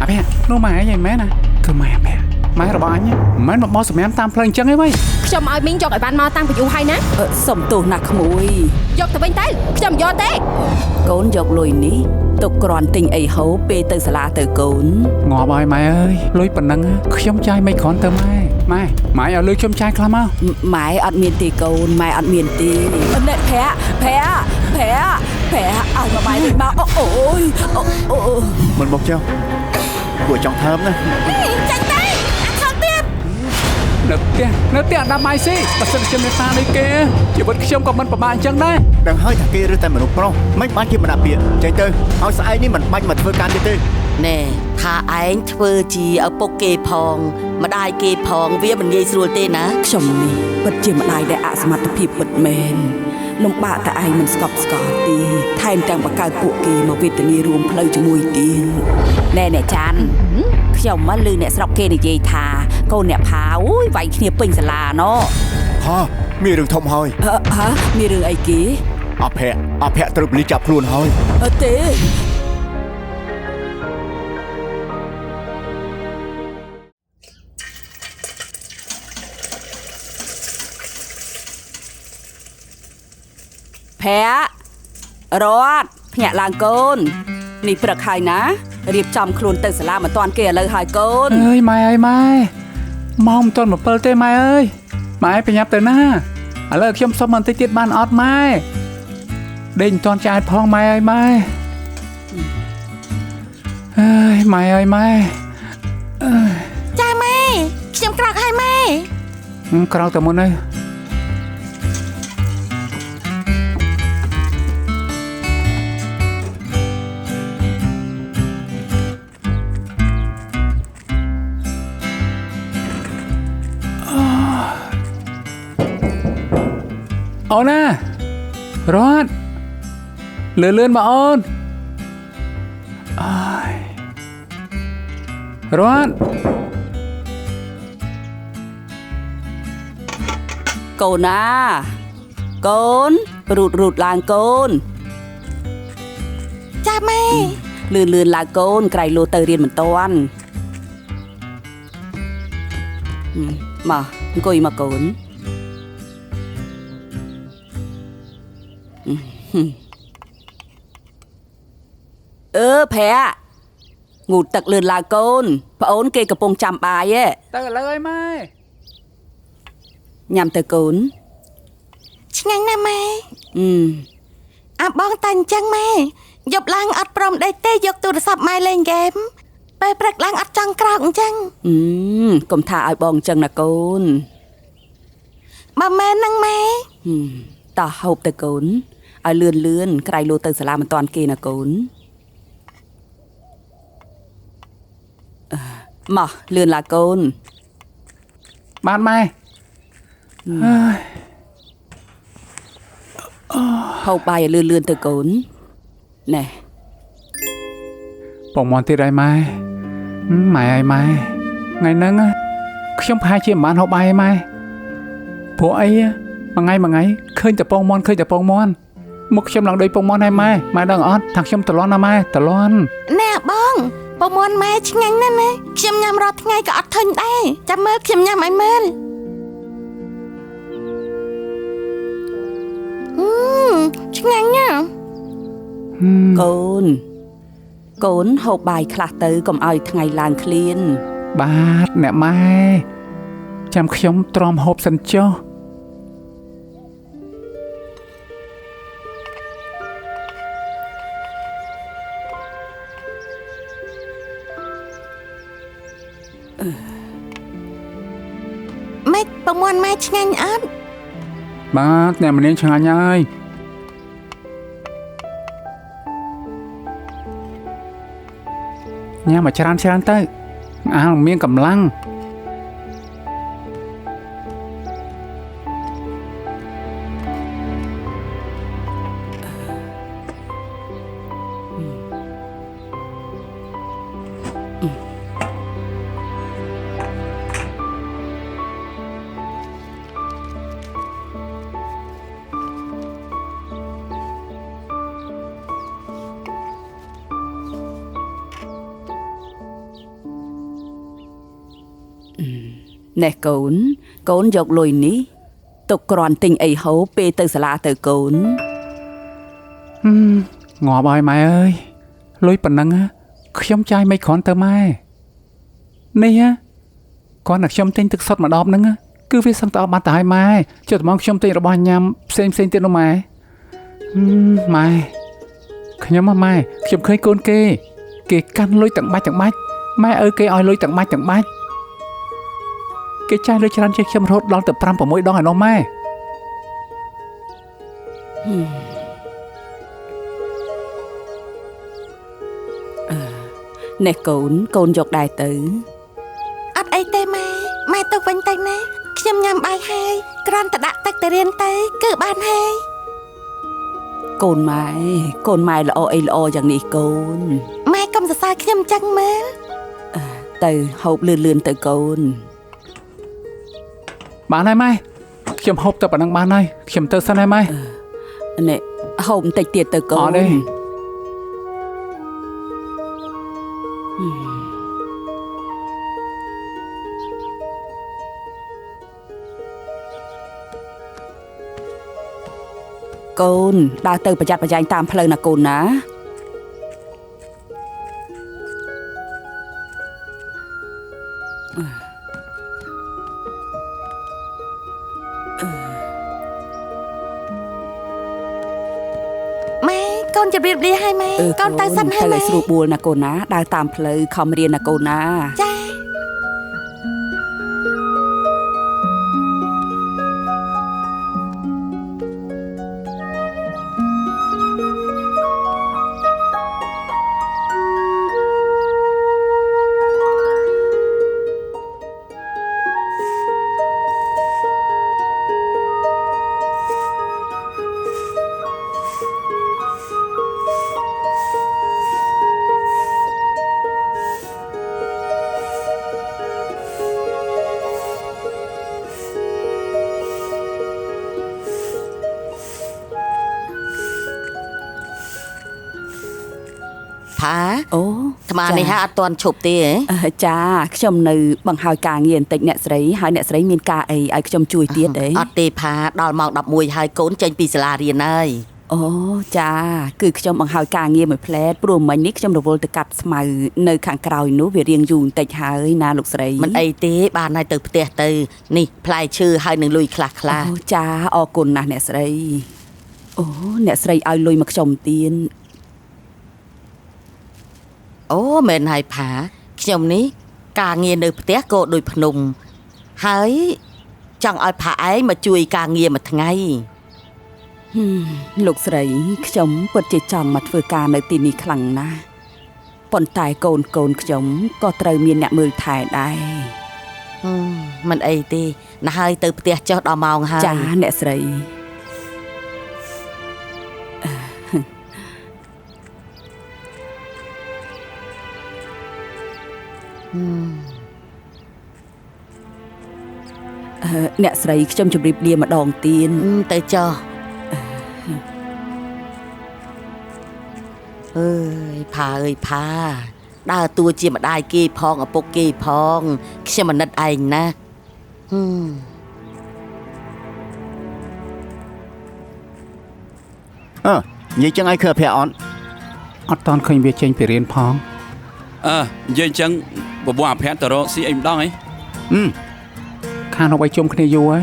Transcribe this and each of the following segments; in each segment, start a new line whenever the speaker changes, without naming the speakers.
អាភ័ក្រនោះម៉ែអីមែនណាគឺម៉ែអាភ័ក្រម៉ែរបស់អញមិនមែនមកសម្រាប់តាមផ្លូវអញ្ចឹងទេវ៉ៃ
ខ្ញុំឲ្យមីងយកឲ្យបានមកតាំងពីយូរហើយណា
សុំទោសណាក្មួយ
យកទៅវិញទៅខ្ញុំយកទេ
កូនយកលុយនេះទុកគ្រាន់ទិញអីហូបពេលទៅសាលាទៅកូន
ងាប់ហើយម៉ែអើយលុយប៉ុណ្ណឹងខ្ញុំចាយមិនគ្រាន់ទៅម៉ែឲ្យលុយខ្ញុំចាយខ្លះមក
ម៉ែអត់មានទេកូនម៉ែអត់មានទេអ្នកភ័ក្រឲ្យមកបាយវិញមកអូយ
មិនមកចុះគួរចង់ថើមណា
ចាញ់ទេអាថើមទៀត
នៅផ្ទះដាប់បាយស៊ីបើសិនជាមេតានេះគេជីវិតខ្ញុំក៏មិនប្រមាថអញ្ចឹងដែរ
ដឹងហើយថាគេឬតែមនុស្សប្រុសមិនបានជាមិនដាក់ពាក្យចេញទៅឲ្យស្អែកនេះមិនបាច់មកធ្វើការទៀតទេ
ណែថាឯងធ្វើជាឪពុកគេផងម្ដាយគេផងវាមិនងាយស្រួលទេណាខ្ញុំនេះពិតជាម្ដាយដែលអសមត្ថភាពពិតមែនលំបាកតែឯងមិនស្កប់ស្កល់ទេថែមទាំងបង្កើតពួកគេមកវេទនារួមផ្លូវជាមួយទៀតណែអ្នកចាន់ខ្ញុំមកឮអ្នកស្រុកគេនិយាយថាកូនអ្នកផាអូយវាយគ្នាពេញសាលាណោ
ហ៎មានរឿងធំហើយ
មានរឿងអីគេ
អភ័ក្រត្រូវប៉ូលីសចាប់ខ្លួនហើយ
ទេភ័ក្ររត់ភ្ញាក់ឡើងកូននេះព្រឹកហើយណារៀបចំខ្លួនទៅសាលាមិនតាន់គេឥឡូវហើយកូន
អើយម៉ែអើយម៉ែម៉ោងមិនទាន់7ទេម៉ែអើយម៉ែប្រញាប់ទៅណាឥឡូវខ្ញុំសុំបន្តិចទៀតបានអត់ម៉ែដេកមិនទាន់ចាយផងម៉ែអើយម៉ែអើយម៉ែអើយម៉ែ
ចាម៉ែខ្ញុំក្រោកហើយម៉ែ
ក្រោកតែមុនទៅអូនណារត់លឿនមកអូនអើយរត់
កូនណាកូនរូតឡើងកូន
ចាម៉ែ
លឿនឡើងកូនក្រៃលោទៅរៀនមិនតាន់មកអង្គុយមកកូនភ័ក្រងូតទឹកលឿនឡើងកូនប្អូនគេកំពុងចាំបាយ
ទៅឥឡូវហើយម៉ែ
ញ៉ាំទៅកូន
ឆ្ងាញ់ណាស់ម៉ែ
អា
បងតែអញ្ចឹងម៉ែយប់ឡើងអត់ព្រមដេកទេយកទូរស័ព្ទម៉ែលេងហ្គេមពេលព្រឹកឡើងអត់ចង់ក្រោកអញ្ចឹង
កុំថាឲ្យបងអញ្ចឹងណាកូន
បើមែនហ្នឹងម៉ែ
តោះហូបទៅកូនឲ្យលឿនក្រៃលោទៅសាលាមិនតាន់គេណាកូនមកលឿនឡាកូន
បានម៉ែ
ហូបបាយឲ្យលឿនទៅកូនណែ
បងមន់ទៀតហើយម៉ែហើយម៉ែថ្ងៃហ្នឹងខ្ញុំប្រហែលជាមិនបានហូបបាយឯម៉ែព្រោះអីមួយថ្ងៃឃើញតែពងមន់មុខខ្ញុំឡើងដូចពងមន់ហើយម៉ែដឹងអត់ថាខ្ញុំតលន់ណាម៉ែតលន់
ណែបងពងមន់ម៉ែឆ្ងាញ់ណាស់ណាខ្ញុំញ៉ាំរាល់ថ្ងៃក៏អត់ធុញដែរចាំមើលខ្ញុំញ៉ាំឲ្យមើលឆ្ងាញ់ណាស់
កូនហូបបាយខ្លះទៅកុំឲ្យថ្ងៃឡើងឃ្លាន
បាទអ្នកម៉ែចាំខ្ញុំទ្រាំហូបសិនចុះ
ម៉េចពងមន់ម៉ែឆ្ងាញ់អត់
បាទអ្នកម្នាងឆ្ងាញ់ហើយញ៉ាំមកច្រើនទៅអាលមានកម្លាំង
ណែកូនយកលុយនេះទុកគ្រាន់ទិញអីហូបពេលទៅសាលាទៅកូន
ងាប់ហើយម៉ែអើយលុយប៉ុណ្ណឹងខ្ញុំចាយមិនគ្រាន់ទៅម៉ែនេះគាត់តែខ្ញុំទិញទឹកសុទ្ធមួយដបហ្នឹងគឺវាសឹងតែអស់បាត់ទៅហើយម៉ែចុះតែមកខ្ញុំទិញរបស់ញ៉ាំផ្សេងទៀតនោះម៉ែម៉ែខ្ញុំម៉ែខ្ញុំឃើញកូនគេកាន់លុយទាំងបាច់ម៉ែអើគេឲ្យលុយទាំងបាច់គេចាយលុយច្រើនជាងខ្ញុំរហូតដល់ទៅ5-6ដងហើយនោះម៉ែ
ណែកូនយកដែរទៅ
អត់អីទេម៉ែទៅវិញទៅណាខ្ញុំញ៉ាំបាយហើយគ្រាន់តែដាក់ទឹកទៅរៀនទៅគឺបានហើយក
ូនម៉ែល្អអីល្អយ៉ាងនេះកូន
ម៉ែកុំសរសើរខ្ញុំចឹងមើល
ទៅហូបលឿនទៅកូន
បានហើយម៉ែខ្ញុំហូបទៅប៉ុណ្ណឹងបានហើយខ្ញុំទៅសិនហើយម៉ែ
ណែហូបបន្តិចទៀតទៅកូ
អត់ទេ
ន កូនដើរទៅប្រយ័ត្នប្រយែងតាមផ្លូវណាកូនណា
ម៉ែកូនជម្រាបលាហើយម៉ែកូនទៅសិនហើយ
ទៅ
ម៉ែ
ឲ្យស្រួលបួលណាកូនណាដើរតាមផ្លូវខំរៀនណាកូនណា
ចា
ផា អូ
ថ្មនេះហាអត់ទាន់ឈប់ទេហ៎
ចាខ្ញុំនៅបង្ហើយការងារបន្តិចអ្នកស្រីហើយអ្នកស្រីមានការអីឲ្យខ្ញុំជួយទៀតទេ
អត់ទេផាដល់ម៉ោង11ហើយកូនចេញពីសាលារៀនហើយ
អូចាគឺខ្ញុំបង្ហើយការងារមួយផ្លែតព្រោះមិញនេះខ្ញុំរវល់ទៅកាត់ស្មៅនៅខាងក្រោយនោះវារៀងយូរបន្តិចហើយណាលោកស្រី
មិនអីទេបានហើយទៅផ្ទះទៅនេះផ្លែឈើហើយនឹងលុយខ្លះ
អូចាអរគុណណាស់អ្នកស្រីអូអ្នកស្រីឲ្យលុយមកខ្ញុំទៀត
អូមែនហើយផាខ្ញុំនេះការងារនៅផ្ទះក៏ដូចភ្នំហើយចង់ឲ្យផាឯងមកជួយការងារមួយថ្ងៃ
លោកស្រីខ្ញុំពិតជាចង់មកធ្វើការនៅទីនេះខ្លាំងណាស់ប៉ុន្តែកូនខ្ញុំក៏ត្រូវមានអ្នកមើលថែដែរ
មិនអីទេណាស់ហើយទៅផ្ទះចុះដល់ម៉ោងហើយ
ចាអ្នកស្រី អ្នកស្រីខ្ញុំជម្រាបលាម្ដងទៀត
ទៅចុះអើយផាដើរតួជាម្ដាយគេផងឪពុកគេផងខ្ញុំអាណិតឯងណាស់
និយាយចឹងឲ្យឃើញអភ័យអត់
អត់តន់ឃើញវាចេញពីរៀនផង
និយាយអញ្ចឹងបបួរអភ័យទៅរកស៊ីអីម្ដងហី
ខាងនោះឲ្យជុំគ្នាយូរហើយ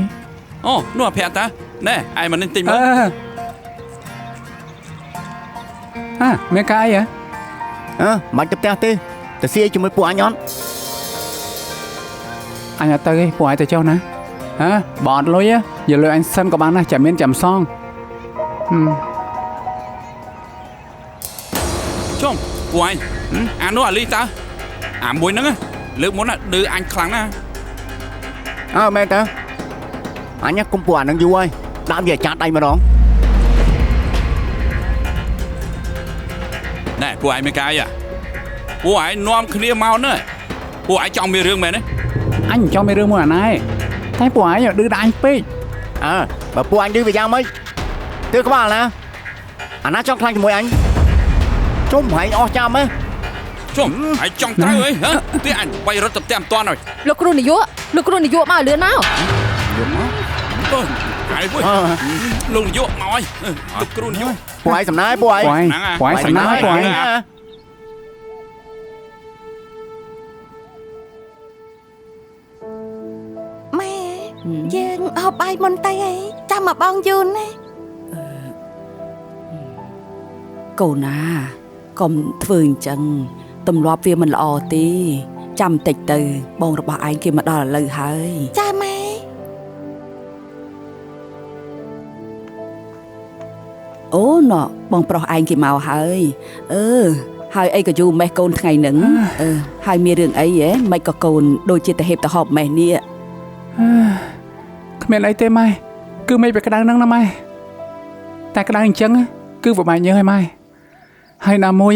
អូនោះអភ័យតាណែឯងមកនេះទិញមក
មានការអីហ៎
មិនទៅផ្ទះទេទៅស៊ីជាមួយពួកអញអត់
អញអត់ទៅទេពួកឯងទៅចុះណាបើអត់លុយយកលុយអញសិនក៏បានដែរចាំមានចាំសង
ជុំពួកឯងអានោះអាលីតាអាមួយហ្នឹងលើកមុនឌឺអញខ្លាំងណាស់
មែនតើអញគុំពួកអានឹងយូរហើយដាក់វាចាត់ដៃម្ដង
ណែពួកឯងមានការអីពួកឯងនាំគ្នាមកណែពួកឯងចង់មានរឿងមែនទេ
អញមិនចង់មានរឿងមួយអាណែតែពួកឯងឌឺដាក់អញពេក
បើពួកអញឌឺវាយ៉ាងម៉េចទើក្បាលណាអាណាចង់ខ្លាញ់ជាមួយអញជុំហែងអស់ចាំហ៎
ជុំហើយចង់ត្រូវអីហ៎ទីអញបាយរត់ទៅផ្ទះមិនតាន់ហើយ
លោកគ្រូនាយកមកឲ្យលឿនមក
យកមកទៅហើយវិញលោកនាយកមកហើយលោកគ្រូនាយក
ពួកឯងសំណាយពួកឯង
ពួកឯងសំណាយពួកឯង
ម៉ែយើងហូបបាយមុនទៅអីចាំមកបងយូនណា
កូនណាកុំធ្វើអញ្ចឹងទម្លាប់វាមិនល្អទេចាំតិចទៅបងរបស់ឯងគេមកដល់ឥឡូវហើយ
ចាម៉ែ
អូណ៎បងប្រុសឯងគេមកហើយហើយអីក៏យូរម៉េះកូនថ្ងៃហ្នឹងហើយមានរឿងអីហ៎មិនក៏កូនដូចជាទៅហេបទៅហប់ម៉េះនេះ
គ្មានអីទេម៉ែគឺមេឃវាក្តៅហ្នឹងណាម៉ែតែក្តៅអញ្ចឹងគឺប្រហែលញើសហើយម៉ែហើយណាមួយ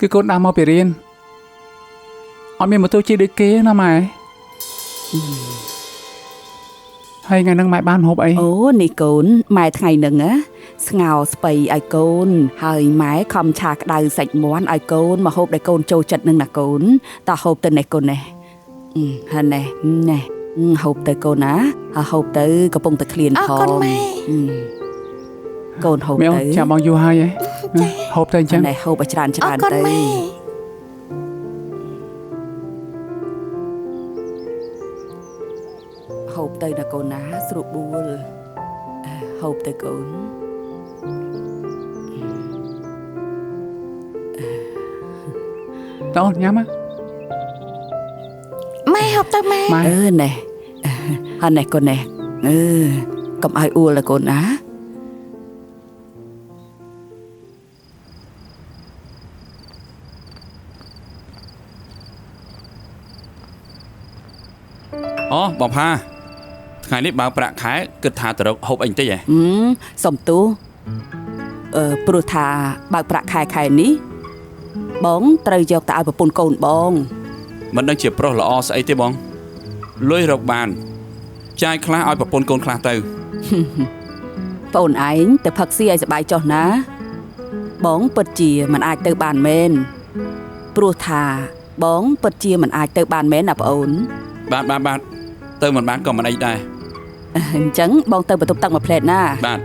គឺកូនដើរមកពីរៀនអត់មានម៉ូតូជិះដូចគេណាម៉ែហើយថ្ងៃហ្នឹងម៉ែបានហូបអី
អូនេះកូនម៉ែថ្ងៃហ្នឹងណាស្ងោរស្ពៃឲ្យកូនហើយម៉ែខំឆាក្តៅសាច់មាន់ឲ្យកូនមកហូបដែលកូនចូលចិត្តនឹងណាកូនតើហូបទៅនេះកូននេះហើយនេះហូបទៅកូនណាហូបទៅកំពុងតែឃ្លានផងកូនហូប
មីអូ
ទៅ
ចាំបងយូរហើយហូបទៅអញ្ចឹង
នេះហូបឲ្យច្រើនទៅហូបទៅណាកូនណាស្រួលបួលហូបទៅកូន
តោះញ៉ាំ
ម៉ែហូបទៅម៉ែ
ម៉ែ
នេះហើយនេះកូននេះកុំឲ្យអួលណាកូនណា
អូបងផាថ្ងៃនេះបើប្រាក់ខែគិតថាទៅរកហូបអីបន្តិចហ៎
សុំទោសព្រោះថាបើកប្រាក់ខែនេះបងត្រូវយកទៅឲ្យប្រពន្ធកូនបង
មិនដឹងជាប្រុសល្អស្អីទេបងលុយរកបានចាយខ្លះឲ្យប្រពន្ធកូនខ្លះទៅ
ប្អូនឯងទៅផឹកស៊ីឲ្យសប្បាយចុះណាបងពិតជាមិនអាចទៅបានមែនព្រោះថាបងពិតជាមិនអាចទៅបានមែនណាប្អូន
បាទទៅមិនបានក៏មិនអីដែរ
អញ្ចឹងបងទៅបន្ទប់ទឹកមួយផ្លែតណា
បាទ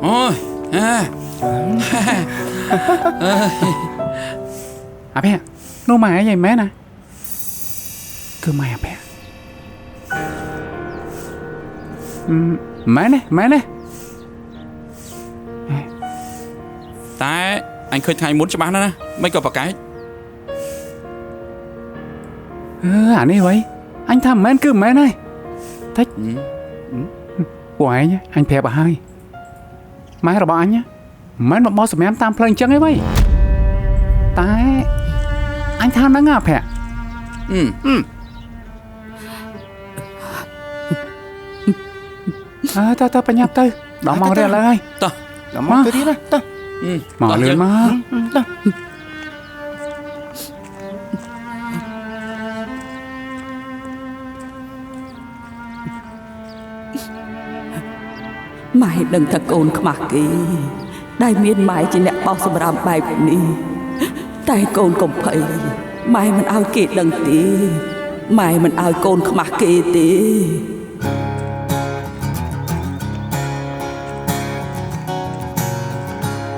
អូយ
អាភ័ក្រនោះម៉ែអីមែនណាគឺម៉ែអាភ័ក្រម៉ែនេះ
តែអញឃើញថ្ងៃមុនច្បាស់ណាស់ណាមិនក៏ប្រកែក
អានេះវិញអញថាមិនមែនគឺមិនមែនហើយតិចពួកឯងអញប្រាប់ឲ្យហើយម៉ែរបស់អញមិនមកបោះសម្រាប់តាមផ្លូវអញ្ចឹងឯងវិញតែអញថាហ្នឹងអាភ័ក្រតើបញ្ញាប់ទៅដល់មករៀនឡើយហើយ
តោះ
ដល់មកទៅរៀនណាតោះ
មកលឿនមក
ម៉ែដឹងថាកូនខ្មាស់គេដែលមានម៉ែជាអ្នកបោះសម្រាមបែបនេះតែកូនកុំភ័យម៉ែមិនឲ្យគេដឹងទេម៉ែមិនឲ្យកូនខ្មាស់គេទេ
អ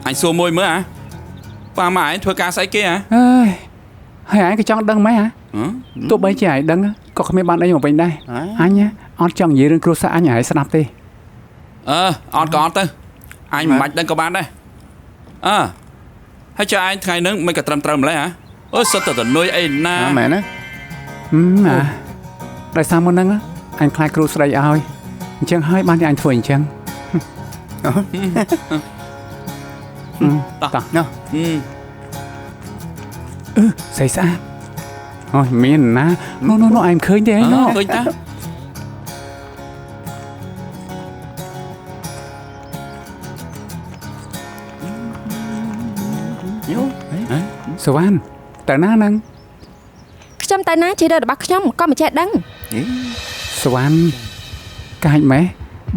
anh xua môi mới à ba mà anh thôi ca say kia à
អើយហើយអញក៏ចង់ដឹងម៉េចហ៎
hả
ទោះបីជាឯងដឹងក៏គ្មានបានអីមកវិញដែរអញអត់ចង់និយាយរឿងគ្រួសារអញឲ្យស្ដាប់ទេ
on còn tư anh mạch đang có bán đây hay cho anh ngày nướng mấy cái trầm lấy hả ôi sao tự nuôi ấy na
មែនណា
ដោយសារមុនហ្នឹងអញខ្លាចគ្រូស្ដីឲ្យអញ្ចឹងហើយបានតែអញធ្វើអញ្ចឹង
đó
ណោះ
ស្អីស្អាតអូយមានណានោះឯងមិនឃើញទេឯងណោះ
khơi ta
សវណ្ណតើណាហ្នឹង
ខ្ញុំទៅណាជារឿងរបស់ខ្ញុំក៏មិនចេះដឹង
សវណ្ណកាច់ម៉េះ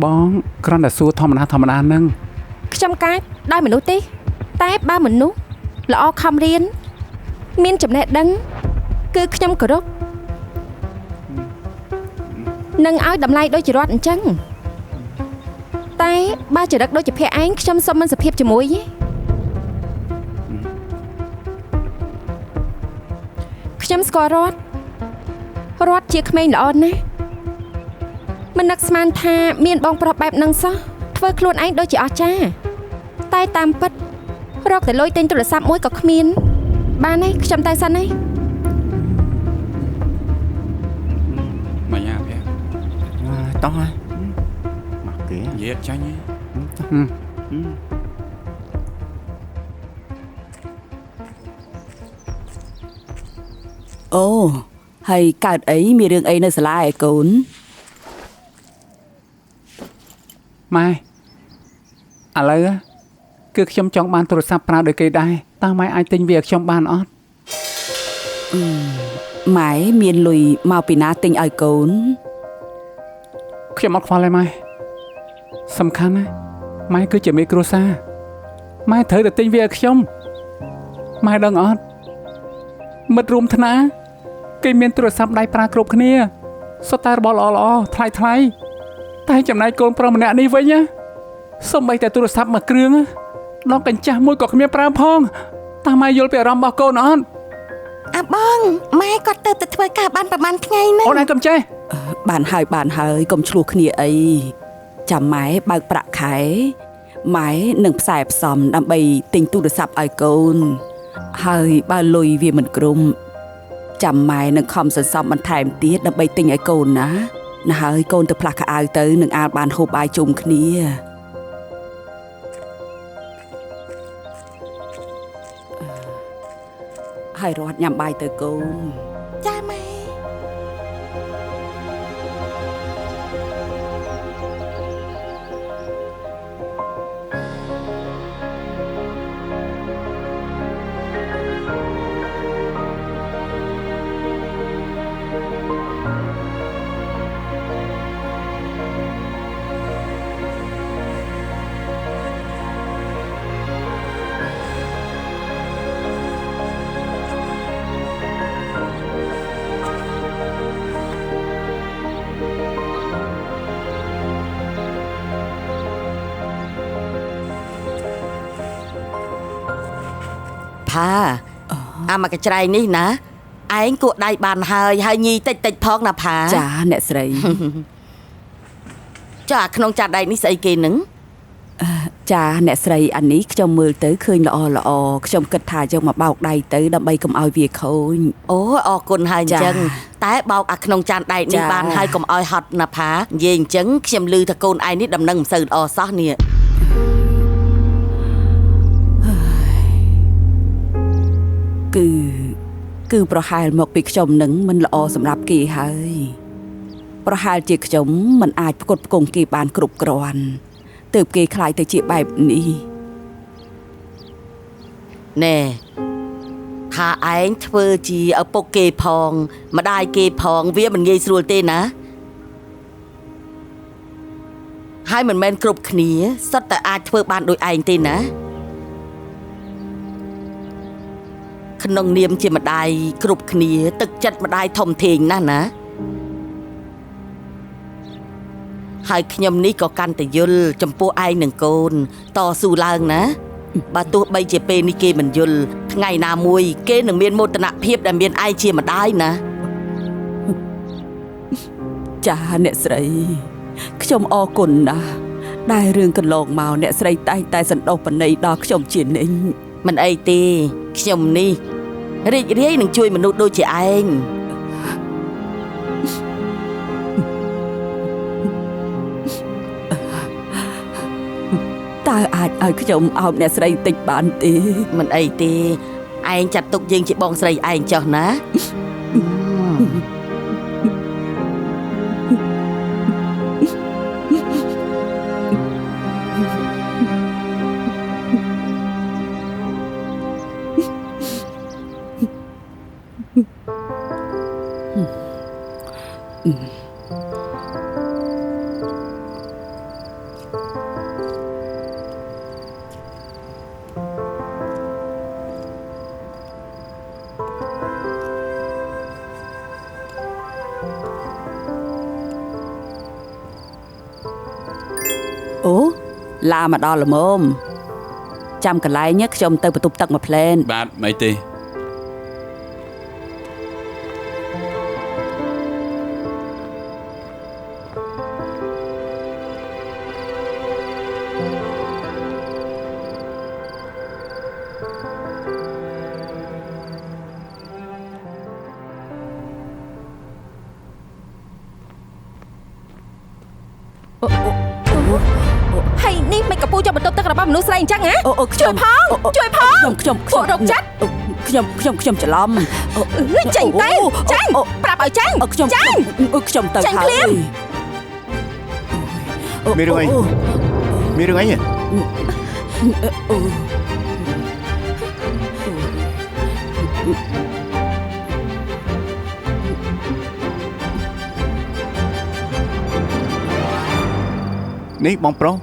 បងគ្រាន់តែសួរធម្មតាហ្នឹង
ខ្ញុំកាចដោយមនុស្សទេតែបើមនុស្សល្អខំរៀនមានចំណេះដឹងគឺខ្ញុំគោរពនឹងឲ្យតម្លៃដូចជារត់អញ្ចឹងតែបើចរិតដូចជាភ័ក្រឯងខ្ញុំសុំមិនសុភាពជាមួយទេខ្ញុំស្គាល់រត់ជាក្មេងល្អណាស់មិននឹកស្មានថាមានបងប្រុសបែបហ្នឹងសោះធ្វើខ្លួនឯងដូចជាអស្ចារ្យតែតាមពិតរកតែលុយទិញទូរស័ព្ទមួយក៏គ្មានបានទេខ្ញុំទៅសិនទេ
mày nhà kìa
តោះហើយមកគេ
dễ chanh ấy
អូហើយកើតអីមានរឿងអីនៅសាលាឯកូន
ម៉ែឥឡូវគឺខ្ញុំចង់បានទូរស័ព្ទប្រើដូចគេដែរតើម៉ែអាចទិញវាឲ្យខ្ញុំបានអត់
ម៉ែមានលុយមកពីណាទិញឲ្យកូន
ខ្ញុំអត់ខ្វល់ទេម៉ែសំខាន់ណាស់ម៉ែគឺជាមេគ្រួសារម៉ែត្រូវតែទិញវាឲ្យខ្ញុំម៉ែដឹងអត់មិត្តរួមថ្នាក់គេមានទូរស័ព្ទដៃប្រើគ្រប់គ្នាសុទ្ធតែរបស់ល្អថ្លៃតែចំណែកកូនប្រុសម្នាក់នេះវិញណាសូម្បីតែទូរស័ព្ទមួយគ្រឿងដល់កញ្ចាស់មួយក៏គ្មានប្រើផងតើម៉ែយល់ពីអារម្មណ៍របស់កូនអត់
អាបងម៉ែគាត់ទៅធ្វើការបានប្រហែលថ្ងៃហ្នឹង
អូនឯងកុំចេះ
បានហើយកុំឆ្លោះគ្នាអីចាំម៉ែបើកប្រាក់ខែម៉ែនឹងផ្សាយផ្សំដើម្បីទិញទូរស័ព្ទឲ្យកូនហើយបើលុយវាមិនគ្រប់ចាំម៉ែនឹងខំសន្សំបន្ថែមទៀតដើម្បីទិញឲ្យកូនណាហើយកូនទៅផ្លាស់ខោអាវទៅនឹងអាចបានហូបបាយជុំគ្នាហើយរត់ញ៉ាំបាយទៅកូន
ចាម៉ែ ផាអាមកកញ្ច្រែងនេះណាឯងគួរដៃបានហើយញីតិចផងណាផា
ចាអ្នកស្រី
ចាក្នុងចាត់ដៃនេះស្អីគេនឹង
ចាអ្នកស្រីអានេះខ្ញុំមើលទៅឃើញល្អខ្ញុំគិតថាយកមកបោកដៃទៅដើម្បីកុំឲ្យវាខូច
អូអរគុណហើយអញ្ចឹង
ចា
តែបោកអាក្នុងចានដៃនេះ
ចា
បានហើយកុំឲ្យហត់ណាផានិយាយអញ្ចឹងខ្ញុំឮថាកូនឯងនេះដំណឹងមិនសូវល្អសោះនេះ
គឺប្រហែលមកពីខ្ញុំនឹងមិនល្អសម្រាប់គេហើយប្រហែលជាខ្ញុំមិនអាចផ្គត់ផ្គង់គេបានគ្រប់គ្រាន់ទើបគេខ្លាចទៅជាបែបនេះ
ណែថាឯងធ្វើជាឪពុកគេផងម្ដាយគេផងវាមិនងាយស្រួលទេណាហើយមិនមែនគ្រប់គ្នាសុទ្ធតែអាចធ្វើបានដោយឯងទេណាក្នុងនាមជាម្ដាយគ្រប់គ្នាទឹកចិត្តម្ដាយធំធេងណាស់ណាហ ហើយខ្ញុំនេះក៏កាន់តែយល់ចំពោះឯងនឹងកូនតស៊ូឡើងណាបើទោះបីជាពេលនេះគេមិនយល់ថ្ងៃណាមួយគេនឹងមានមោទនភាពដែលមានឯងជាម្ដាយណា
ចាអ្នកស្រីខ្ញុំអរគុណណាស់ដែលរឿងកន្លងមកអ្នកស្រីតែងតែសន្តោសប្រណីដល់ខ្ញុំជានិញ
មិនអីទេខ្ញុំនេះរីករាយនឹងជួយមនុស្សដូចជាឯង
តើអាចឲ្យខ្ញុំអោបអ្នកស្រីតិចបានទេ
មិនអីទេឯងចាត់ទុកយើងជាបងស្រីឯងចុះណា
អូឡាមកដល់ល្មមចាំកន្លែងនេះខ្ញុំទៅបន្ទប់ទឹកមួយផ្លែន
បាទមិនទេ
ហើយនេះមិនកំពុងចូលបន្ទប់ទឹករបស់មនុស្សស្រីអញ្ចឹងហ៎
អូខ្ញុំ
ជួយផង
ខ្ញុំ
ពួករកចិត្ត
ខ្ញុំច្រឡំ
ចេញទៅចេញប្រាប់ឲ្យចេញ
ខ្ញុំ
ចេញ
ខ្ញុំទៅ
ចេញ
ហើ
ភ្លា
យ
ម
មានរឿងអីមានរឿងអីហ៎ នេះបងប្រុស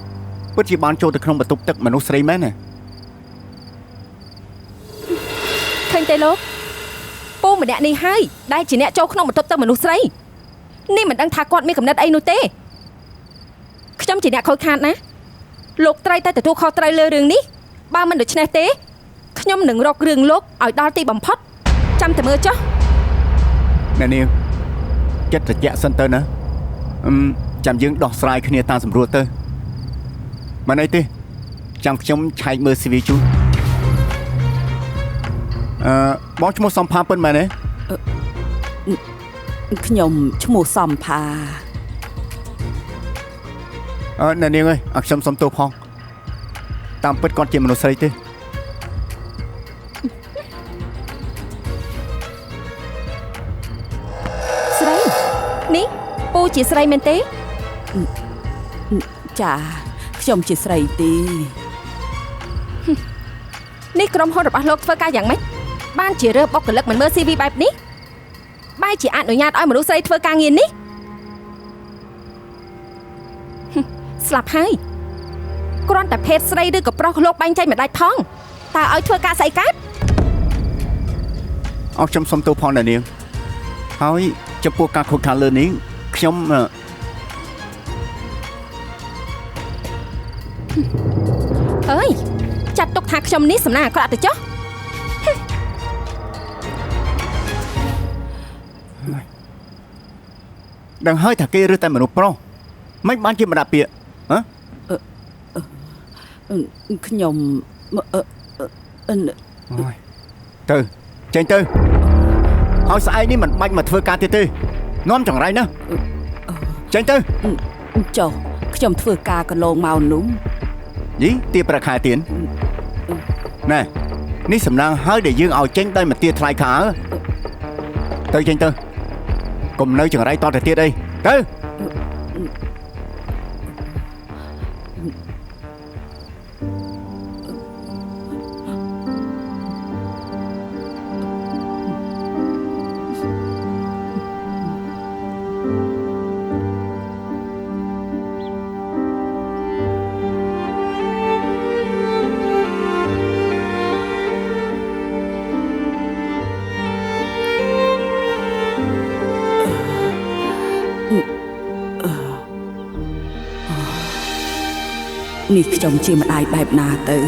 ពិតជាបានចូលទៅក្នុងបន្ទប់ទឹកមនុស្សស្រីមែនណា
ឃើញទេលោកពូម្នាក់នេះហើយដែលជាអ្នកចូលក្នុងបន្ទប់ទឹកមនុស្សស្រីនេះមិនដឹងថាគាត់មានកំណត់អីនោះទេខ្ញុំជាអ្នកខូចខាតណាលោកត្រូវតែទទួលខុសត្រូវលើរឿងនេះបើមិនដូច្នេះទេខ្ញុំនឹងរករឿងលោកឲ្យដល់ទីបំផុតចាំតែមើលចុះ
អ្នកនាងចិត្តត្រជាក់សិនទៅណាចាំយើងដោះស្រាយគ្នាតាមសម្រួលទៅមិនអីទេចាំខ្ញុំឆែកមើល CV ជូនបងឈ្មោះសំផាពិនមែនទេ
ខ្ញុំឈ្មោះសំផា
អ្នកនាងអើយឲ្យខ្ញុំសុំទោសផងតាមពិតគាត់ជាមនុស្សស្រីទេ
ស្រីនេះពូជាស្រីមែនទេ
ចាខ្ញុំជាស្រីទេ
នេះក្រុមហ៊ុនរបស់លោកធ្វើការយ៉ាងម៉េចបានជារើបុគ្គលិកមិនមើល CV បែបនេះបែរជាអនុញ្ញាតឲ្យមនុស្សស្រីធ្វើការងារនេះស្លាប់ហើយគ្រាន់តែភេទស្រីឬក៏ប្រុសលោកបែងចែកមិនដាច់ផងតើឲ្យធ្វើការស្អីកើត
អរខ្ញុំសុំទោសផងអ្នកនាងហើយចំពោះការខូចខាតលើនេះខ្ញុំ
អើយចាត់ទុកថាខ្ញុំនេះសំណាងអាក្រក់ទៅចុះ
ដឹងហើយថាគេរើសតែមនុស្សប្រុសមិនបានជាម្ដាពាកហ៎
ខ្ញុំ
ទៅចេញទៅហើយស្អែកនេះមិនបាច់មកធ្វើការទៀតទេនាំចង្រៃណាចេញទៅ
ចុះខ្ញុំធ្វើការកន្លងមកនោះ
យីទាប្រាក់ខែទៀនណែនេះសំណាងហើយដែលយើងឲ្យចេញដោយមកទាថ្លៃខោទៅចេញទៅកុំនៅចង្រៃតទៅទៀតអីទៅ
អ នេះខ្ញុំជាម្ដាយបែបណាទៅ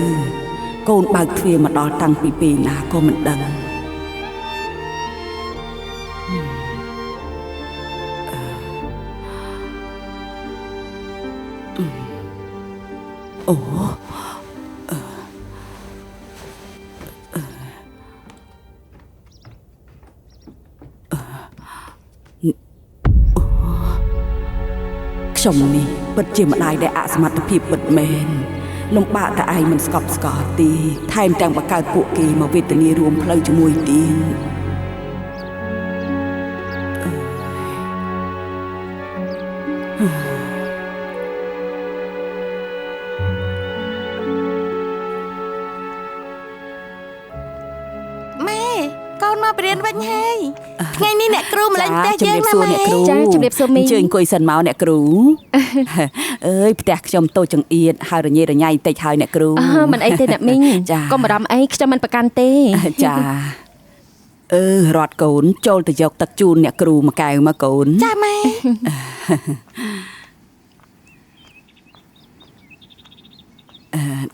កូនបើកទ្វារមកដល់តាំងពីពេលណាក៏មិនដឹងអូខ្ញុំនេះពិតជាម្ដាយដែលអសមត្ថភាពពិតមែនលំបាកតែឯងមិនស្កប់ស្កល់ទេថែមទាំងបង្កើតពួកគេមកវេទនារួមផ្លូវជាមួយទៀត
ម៉ែកូនមកបរៀនវិញហើយថ្ងៃនេះអ្នកគ្រូម្លេះផ្ទះយើងណាម៉ែ
ចាជំរាបសួរមីង
អញ្ជើញអង្គុយសិនមកអ្នកគ្រូអើយផ្ទះខ្ញុំតូចចង្អៀតហើយរញ៉េរញ៉ៃតិចហើយអ្នកគ្រូ
មិនអីទេអ្នកមីង
ចា
កុំបារម្ភអីខ្ញុំមិនប្រកាន់ទេ
ចារត់កូនចូលទៅយកទឹកជូនអ្នកគ្រូមួយកែវមកកូន
ចាម៉ែ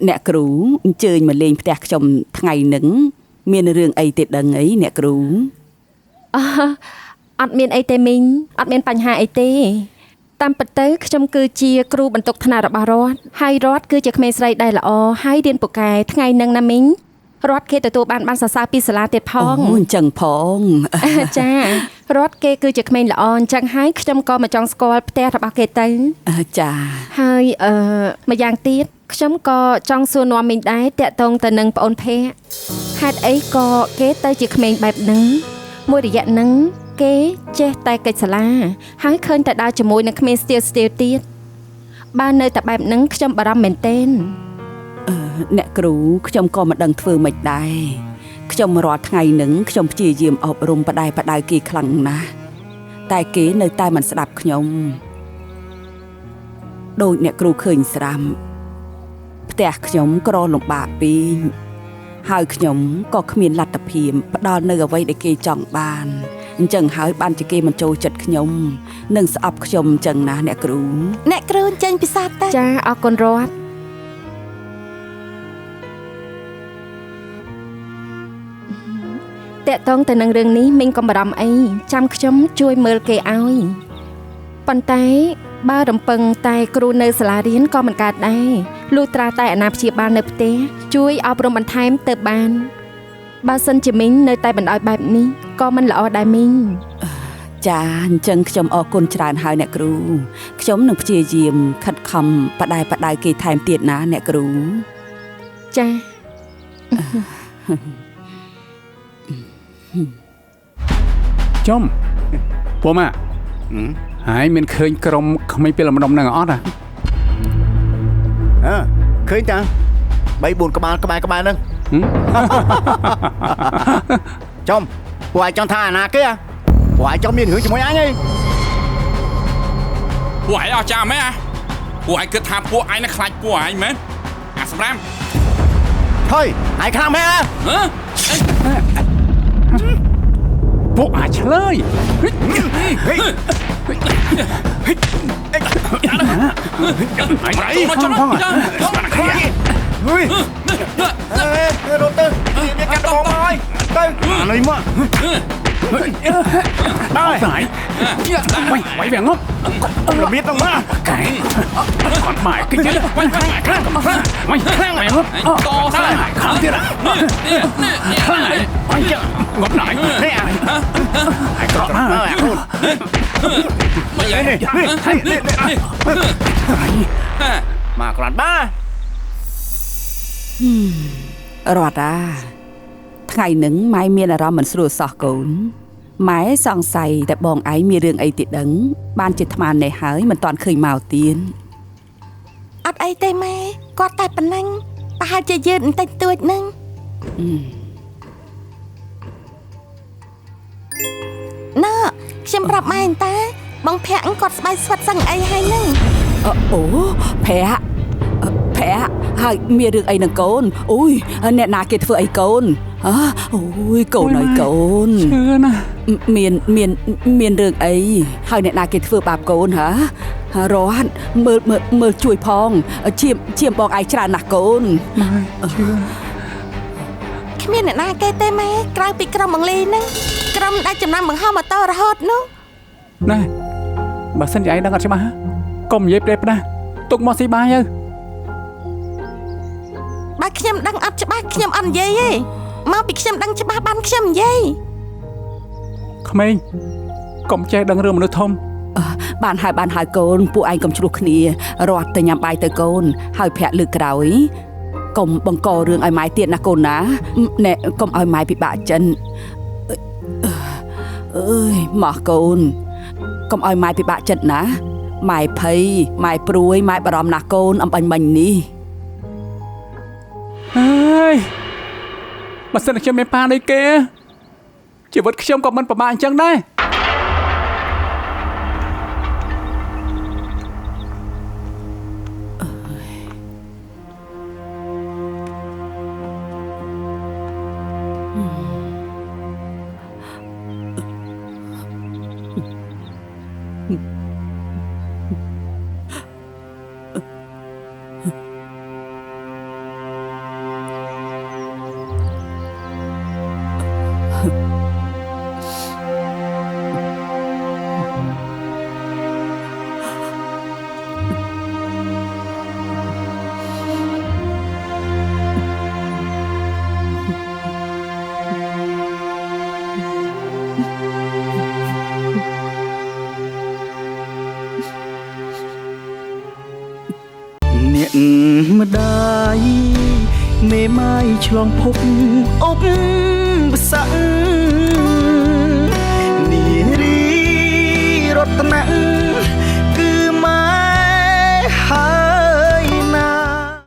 អ្នកគ្រូអញ្ជើញមកលេងផ្ទះខ្ញុំថ្ងៃហ្នឹងមានរឿងអីទេដឹងអីអ្នកគ្រូ
អត់មានអីទេមីងអត់មានបញ្ហាអីទេតាមពិតទៅខ្ញុំគឺជាគ្រូបន្ទុកថ្នាក់របស់រដ្ឋហើយរដ្ឋគឺជាក្មេងស្រីដែលល្អហើយរៀនពូកែថ្ងៃហ្នឹងណាមីងរដ្ឋគេទទួលបានសរសើរពីសាលាទៀតផង
អូអញ្ចឹងផង
ចារដ្ឋគេគឺជាក្មេងល្អអញ្ចឹងហើយខ្ញុំក៏មកចង់ស្គាល់ផ្ទះរបស់គេទៅ
ចា
ហើយម្យ៉ាងទៀតខ្ញុំក៏ចង់សួរនាំមីងដែរតាក់ទងទៅនឹងប្អូនភ័ក្រហេតុអីក៏គេទៅជាក្មេងបែបហ្នឹងមួយរយៈហ្នឹងគេចេះតែកិច្ចសាលាហើយឃើញតែដើរជាមួយនឹងក្មេងស្ទាលទៀតបើនៅតែបែបហ្នឹងខ្ញុំបារម្ភមែនទែន
អ្នកគ្រូខ្ញុំក៏មិនដឹងធ្វើម៉េចដែរខ្ញុំរាល់ថ្ងៃហ្នឹងខ្ញុំព្យាយាមអប់រំបដៅគេខ្លាំងណាស់តែគេនៅតែមិនស្ដាប់ខ្ញុំដូចអ្នកគ្រូឃើញស្រាប់ផ្ទះខ្ញុំក្រលំបាកពេកហើយខ្ញុំក៏គ្មានលទ្ធភាពផ្ដល់នៅអ្វីដែលគេចង់បានអញ្ចឹងហើយបានជាគេមិនចូលចិត្តខ្ញុំនិងស្អប់ខ្ញុំអញ្ចឹងណាអ្នកគ្រូ
អ្នកគ្រូចេញពិសាទៅ
ចាអរគុណរដ្ឋតាក់ទងទៅនឹងរឿងនេះមីងកុំបារម្ភអីចាំខ្ញុំជួយមើលគេឲ្យប៉ុន្តែបើរំពឹងតែគ្រូនៅសាលារៀនក៏មិនកើតដែរលុះត្រាតែអាណាព្យាបាលនៅផ្ទះជួយអប់រំបន្ថែមទៅបានបើសិនជាមីងនៅតែបណ្ដោយបែបនេះក៏មិនល្អដែរមីង
ចាអញ្ចឹងខ្ញុំអរគុណច្រើនហើយអ្នកគ្រូខ្ញុំនឹងព្យាយាមខិតខំបដៅគេថែមទៀតណាអ្នកគ្រូ
ចា
ចំពួកម៉ាហើយមានឃើញក្រុមក្មេងពេលម្ដុំហ្នឹងអត់ហ៎
ឃើញតា3 4ក្បាលហ្នឹង ចំពួកឯងចង់ថាអាណាគេពួកឯងចង់មានរឿងជាមួយអញហី
ពួកឯងអស់ចាមែនពួកឯងគិតថាពួកឯងនឹងខ្លាចពួកឯងមែនអាសម្រាប់
ហើយឯងខ្លាំងមែន
ពួកអាចឆ្លើយ
មកចំមកចំ
ហុយរត់ទៅនេះកាត់បងមកហើយទៅអានេះមក
ដែរវាវាងប់
របៀបហ្នឹងមក
កែគាត់ម៉ែគេជិះខ្លាំងខ្លាំងវាងប់
តោះហើយ
ខាងទៀតខ្លាំងអញចាងប់ណាស់នេះហើយក្រក់ណាស់
មកយាយនេះ
មកក្រាន់បា
រត់ថ្ងៃហ្នឹងម៉ែមានអារម្មណ៍មិនស្រួលសោះកូនម៉ែសង្ស័យតែបងឯងមានរឿងអីទៀតដឹងបានជាថ្មនេះហើយមិនតាន់ឃើញមកទៀត
អត់អីទេម៉ែគាត់តែប៉ុណ្ណឹងប្រហែលជាយឺតបន្តិចតួចហ្នឹងណ៎ខ្ញុំប្រាប់ម៉ែតាបងភ័ក្រគាត់ស្បែកស្វិតសឹងអីហើយហ្នឹង
អូភ័ក្រហើយមានរឿងអីនឹងកូនអូយអ្នកណាគេធ្វើអីកូនអូយកូនអើយកូន
ឈឺណាស់
មានរឿងអីហើយអ្នកណាគេធ្វើបាបកូនហ៎ រត់មើលជួយផងឈាមបងឯងច្រើនណាស់កូន
ម៉ែជឿ
គ្មានអ្នកណាគេទេម៉ែក្រៅពីក្រុមបង្លីហ្នឹងក្រុមដែលចំណាំបង្ហោះម៉ូតូរហូតនោះ
ណែបើសិនជាឯងដឹងអត់ច្បាស់កុំនិយាយប្រេះផ្ដាស់ទុកមកស៊ីបាយទៅ
បើខ្ញុំដឹងអត់ច្បាស់ខ្ញុំអត់និយាយទេមកពីខ្ញុំដឹងច្បាស់បានខ្ញុំនិយាយ
ក្មេងកុំចេះដឹងរឿងមនុស្សធំ
បានហើយកូនពួកឯងកុំឆ្លោះគ្នារត់ទៅញ៉ាំបាយទៅកូនហើយប្រាក់លើកក្រោយកុំបង្ករឿងឲ្យម៉ែទៀតណាកូនណាណែកុំឲ្យម៉ែពិបាកចិនអើយមកកូនកុំឲ្យម៉ែពិបាកចិត្តណាម៉ែភ័យម៉ែព្រួយម៉ែបារម្ភណាស់កូនអំបញ្ញមិញនេះ
អើយបើសិនជាខ្ញុំមានប៉ាដូចគេជីវិតខ្ញុំក៏មិនប្រមាថអញ្ចឹងដែរ
អ្នកម្ដាយមេម៉ាយឆ្លងភពអបស័កនារីរតនៈ